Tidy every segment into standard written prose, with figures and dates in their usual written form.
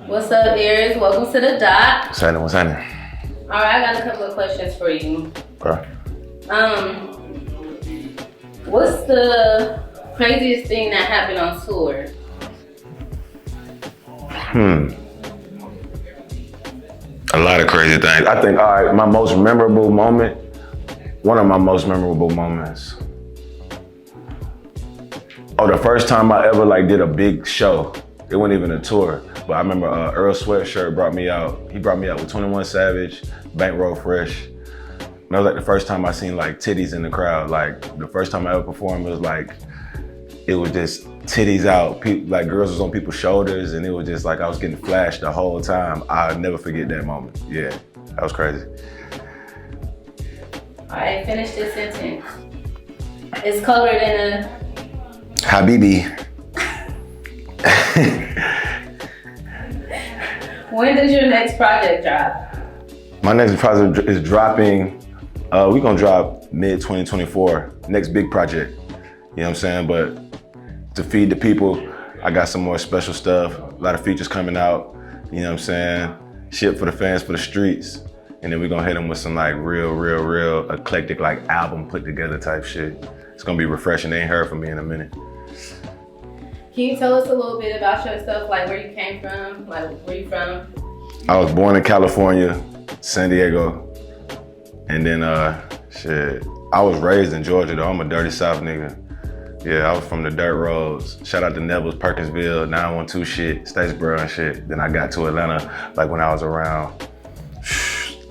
What's up, Eearz? Welcome to the doc. What's happening? What's happening? All right, I got a couple of questions for you. Okay. What's the craziest thing that happened on tour? A lot of crazy things. I think, all right, my most memorable moment, one of my most memorable moments. Oh, the first time I ever did a big show. It wasn't even a tour, but I remember Earl Sweatshirt brought me out. He brought me out with 21 Savage, Bankroll Fresh. And that was the first time I seen titties in the crowd. The first time I ever performed, it was just titties out. Girls was on people's shoulders, and it was just I was getting flashed the whole time. I'll never forget that moment. Yeah, that was crazy. All right, finish this sentence. It's colder than a Habibi. When does your next project drop? My next project is dropping, we're gonna drop mid-2024, next big project. You know what I'm saying? But to feed the people, I got some more special stuff, a lot of features coming out, you know what I'm saying? Shit for the fans, for the streets. And then we're gonna hit them with some real eclectic album put together type shit. It's gonna be refreshing, they ain't heard from me in a minute. Can you tell us a little bit about yourself, where you came from, where you from? I was born in California, San Diego. And then, I was raised in Georgia though. I'm a dirty South nigga. Yeah, I was from the dirt roads. Shout out to Neville's, Perkinsville, 912 shit, Statesboro and shit. Then I got to Atlanta, when I was around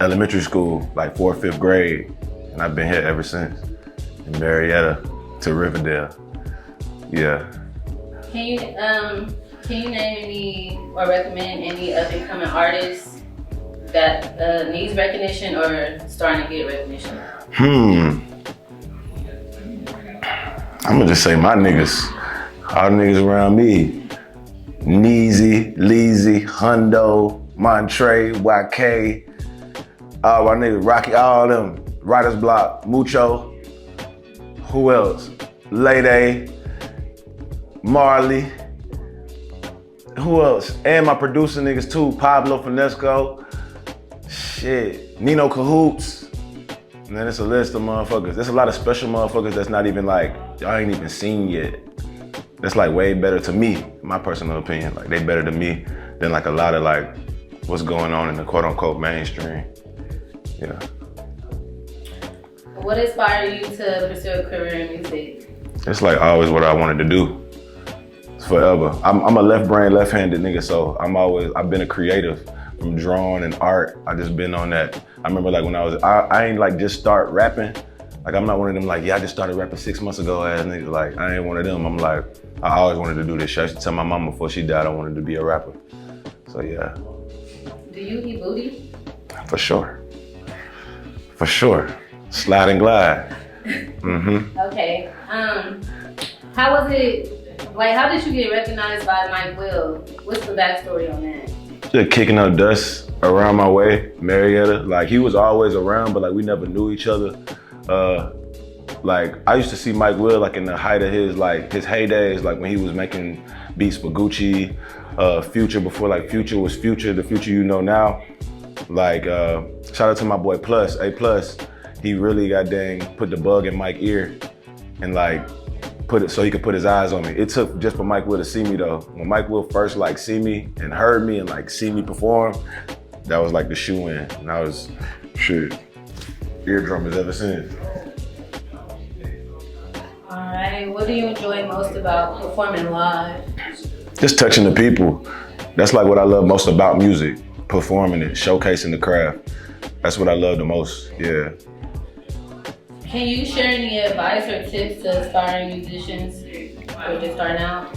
elementary school, 4th, 5th grade. And I've been here ever since. In Marietta to Riverdale. Yeah. Can you name any or recommend any up and coming artists that needs recognition or starting to get recognition? I'm gonna just say my niggas, all the niggas around me. Neezy, Leezy, Hundo, Montre, YK, all my niggas, Rocky, all them. Writer's Block, Mucho. Who else? Lady, Marley. Who else? And my producer niggas too, Pablo Finesco. Shit, Nino Cahoots. And then it's a list of motherfuckers. There's a lot of special motherfuckers that's not even y'all ain't even seen yet. That's way better to me, my personal opinion. They better to me than a lot of what's going on in the quote unquote mainstream. Yeah. What inspired you to pursue a career in music? It's always what I wanted to do. It's forever. I'm a left brain, left-handed nigga, so I've been a creative from drawing and art. I just been on that. I remember when I ain't just start rapping. I'm not one of them I just started rapping 6 months ago ass nigga. I ain't one of them. I'm I always wanted to do this shit. I used to tell my mom before she died I wanted to be a rapper. So yeah. Do you eat booty? For sure. For sure. Slide and glide. Okay. How was it? How did you get recognized by Mike Will? What's the backstory on that? Just kicking up dust around my way, Marietta. He was always around, but we never knew each other. I used to see Mike Will in the height of his his heydays, when he was making beats for Gucci, Future before Future was Future, the Future you know now. Shout out to my boy Plus, A Plus. He really put the bug in Mike's ear and put it so he could put his eyes on me. It took just for Mike Will to see me though. When Mike Will first see me and heard me and see me perform, that was the shoe in. And I was, eardrummers ever since. All right, what do you enjoy most about performing live? Just touching the people. That's what I love most about music. Performing it, showcasing the craft. That's what I love the most, yeah. Can you share any advice or tips to aspiring musicians who are just starting out?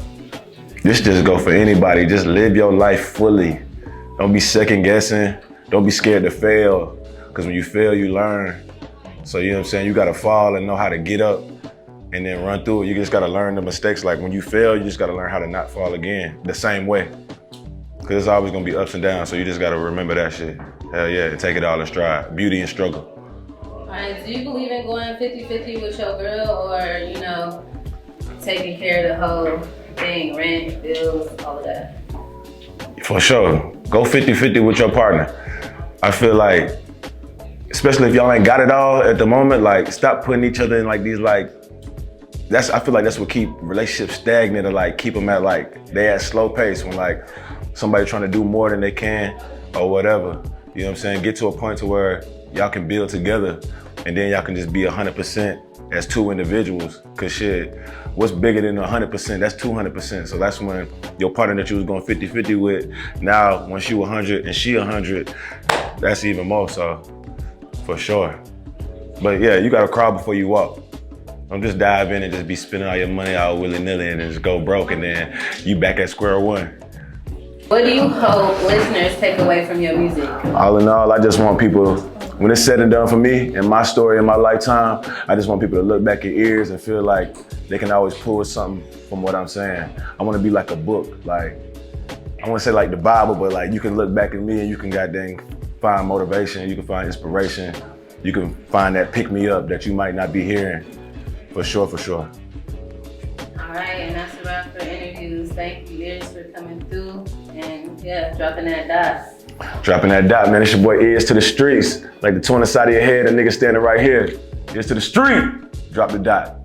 This just go for anybody. Just live your life fully. Don't be second guessing. Don't be scared to fail, because when you fail, you learn. So you know what I'm saying? You gotta fall and know how to get up and then run through it. You just gotta learn the mistakes. Like when you fail, you just gotta learn how to not fall again, the same way. Because it's always gonna be ups and downs, so you just gotta remember that shit. Hell yeah, and take it all in stride. Beauty and struggle. All right, do you believe in going 50-50 with your girl, or, you know, taking care of the whole thing, rent, bills, all of that? For sure, go 50-50 with your partner. I feel like, especially if y'all ain't got it all at the moment, like stop putting each other in like these like, I feel like that's what keep relationships stagnant, or like keep them at like, they at slow pace when like somebody trying to do more than they can or whatever. You know what I'm saying? Get to a point to where y'all can build together and then y'all can just be 100% as two individuals. Cause shit, what's bigger than 100%? That's 200%. So that's when your partner that you was going 50-50 with, now once you 100 and she 100, that's even more so, for sure. But yeah, you gotta crawl before you walk. Don't just dive in and just be spending all your money out willy-nilly and then just go broke and then you back at square one. What do you hope listeners take away from your music? All in all, I just want people, when it's said and done for me and my story in my lifetime, I just want people to look back at Eearz and feel like they can always pull something from what I'm saying. I want to be like a book, like, I want to say like the Bible, but like you can look back at me and you can goddamn find motivation, you can find inspiration, you can find that pick me up that you might not be hearing. For sure, for sure. All right, and that's a wrap for interviews. Thank you, Eearz, for coming through and yeah, dropping that dot. Dropping that dot, man. It's your boy Eearz to the streets. Like the two on the side of your head, a nigga standing right here. Eearz to the street. Drop the dot.